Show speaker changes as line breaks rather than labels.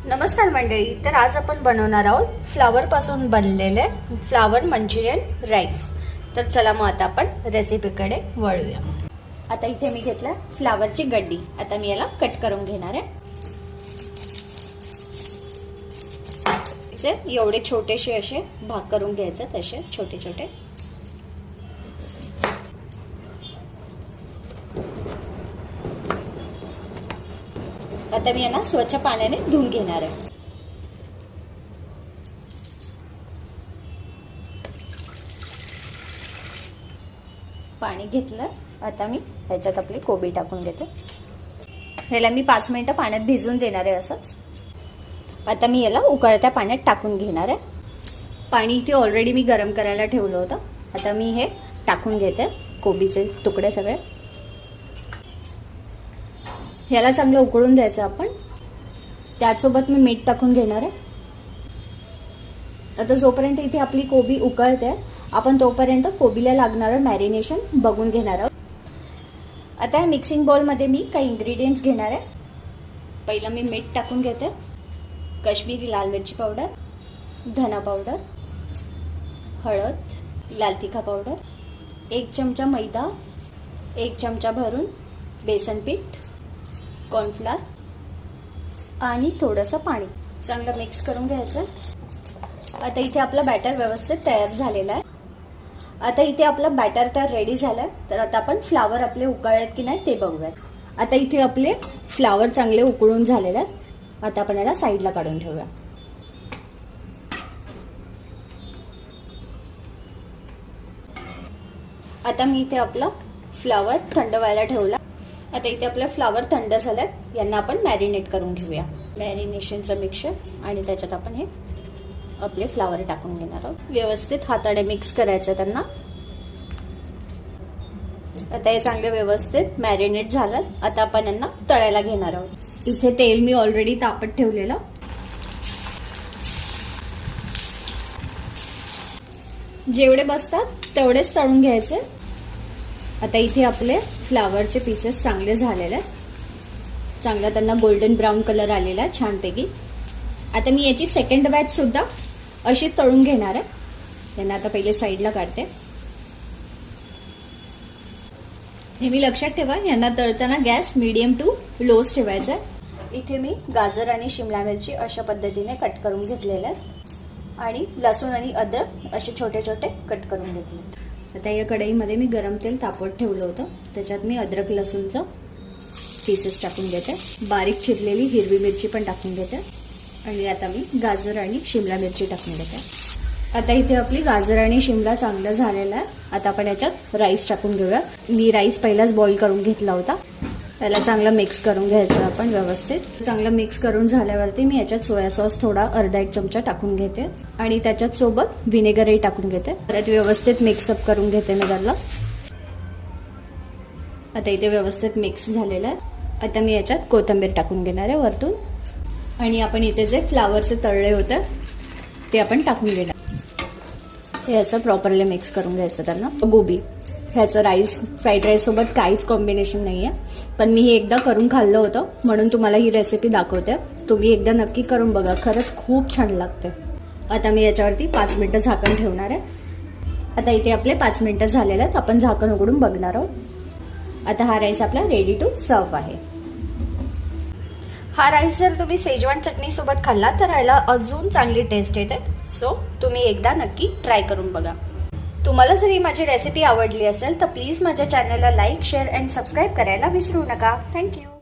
नमस्कार मंडळी, तर आज आपण बनवणार आहोत फ्लावर पासून बनलेले फ्लावर मंचुरियन राईस। तर चला मग आता आपण रेसिपीकडे वळूया। आता इथे मी घेतला फ्लावरची गड्डी। आता मी याला कट करून घेणार आहे। एवढे छोटेसे असे भाग करून घ्यायचे, तसे छोटे छोटे। आता मी यांना स्वच्छ पाण्याने धुवून घेणार आहे। पाणी घेतलं, आता मी ह्याच्यात आपली कोबी टाकून घेते। ह्याला मी 5 मिनिटं पाण्यात भिजवून देणार आहे असंच। आता मी याला उकळत्या पाण्यात टाकून घेणार आहे। पाणी इथे ऑलरेडी मी गरम करायला ठेवलं होतं। आता मी हे टाकून घेते, कोबीचे तुकडे सगळे। याला चांगलं उकळून द्यायचं आपण। त्यासोबत मी मीठ टाकून घेणार आहे। आता जोपर्यंत इथे आपली कोबी उकळते, आपण तोपर्यंत कोबीला लागणारं मॅरिनेशन बघून घेणार आहोत। आता मिक्सिंग बाउल मध्ये मी काही इंग्रेडिएंट्स घेणार आहे। पहिलं मी मीठ टाकून घेते, काश्मीरी लाल मिरची पावडर, धना पावडर, हळद, लाल तिखा पावडर, 1 चमचा मैदा, 1 चमचा भरून बेसन पीठ, कॉर्नफ्लोअर आणि थोडंसं पाणी चांगलं मिक्स करून घ्यायचं। आता इथे आपलं बॅटर व्यवस्थित तयार झालेलं आहे। आता इथे आपलं बॅटर तर रेडी झालंय। तर आता आपण फ्लावर आपले उकळलेत की नाही ते बघूयात। आता इथे आपले फ्लावर चांगले उकळून झालेले आहेत। आता आपण याला साईडला काढून ठेवूया। आता मी इथे आपला फ्लावर थंड व्हायला ठेवला। आता इथे आपले फ्लावर थंड झालेत, यांना आपण मॅरिनेट करून घेऊया। मॅरिनेशनचं मिक्सचर आणि त्याच्यात आपण हे आपले फ्लावर टाकून घेणार आहोत। व्यवस्थित हाताने मिक्स करायचं त्यांना। आता हे चांगले व्यवस्थित मॅरिनेट झालं। आता आपण यांना तळायला घेणार आहोत। इथे तेल मी ऑलरेडी तापत ठेवलेलं। जेवढे बसतात तेवढेच तळून घ्यायचे। आता इथे आपले फ्लावरचे पीसेस चांगले झालेले आहेत। चांगला त्यांना गोल्डन ब्राउन कलर आलेला आहे छानपैकी। आता मी याची सेकंड बॅच सुद्धा अशी तळून घेणार आहे। त्यांना आता पहिले साईडला काढते। नेहमी लक्षात ठेवा, यांना तळताना गॅस मीडियम टू लोच ठेवायचा आहे। इथे मी गाजर आणि शिमला मिरची अशा पद्धतीने कट करून घेतलेले आहेत आणि लसूण आणि अद्रक असे छोटे छोटे कट करून घेतले। आता या कढईमध्ये मी गरम तेल तापवत ठेवलं होतं। त्याच्यात मी अद्रक लसूणचं पीसेस टाकून घेते, बारीक चिरलेली हिरवी मिरची पण टाकून घेते आणि आता मी गाजर आणि शिमला मिरची टाकून घेते। आता इथे आपली गाजर आणि शिमला चांगलं झालेलं आहे। आता आपण याच्यात राईस टाकून घेऊया। मी राईस पहिलाच बॉईल करून घेतला होता। त्याला चांगलं मिक्स करून घ्यायचं आपण व्यवस्थित। चांगलं मिक्स करून झाल्यावरती मी याच्यात सोया सॉस थोडा अर्धा 1 चमचा टाकून घेते आणि त्याच्यात सोबत व्हिनेगरही टाकून घेते। परत व्यवस्थित मिक्सअप करून घेते मी त्याला। आता इथे व्यवस्थित मिक्स झालेलं आहे। आता मी याच्यात कोथिंबीर टाकून घेणार आहे वरतून आणि आपण इथे जे फ्लावरचे तळले होते ते आपण टाकून घेणार। हे असं प्रॉपरली मिक्स करून घ्यायचं त्यांना। गोबी ह्याचं राईस फ्राईड राईस सोबत काहीच कॉम्बिनेशन नाही आहे, पण मी हे एकदा करून खाल्लं होतं म्हणून तुम्हाला ही रेसिपी दाखवते। तुम्ही एकदा नक्की करून बघा, खरंच खूप छान लागते। आता मी याच्यावरती 5 मिनिटं झाकण ठेवणार आहे। आता इथे आपले 5 मिनिटं झालेले आहेत। आपण झाकण उघडून बघणार आहोत। आता हा राईस आपला रेडी टू सर्व आहे। हा राईस जर तुम्ही शेजवान चटणी सोबत खाल्ला तर याला अजून चांगली टेस्ट येते। सो तुम्ही एकदा नक्की ट्राय करून बघा। तुम्हाला जर ही माझी रेसिपी आवडली असेल तर प्लीज माझ्या चॅनलला लाईक, शेअर अँड सबस्क्राईब करायला विसरू नका। थँक्यू।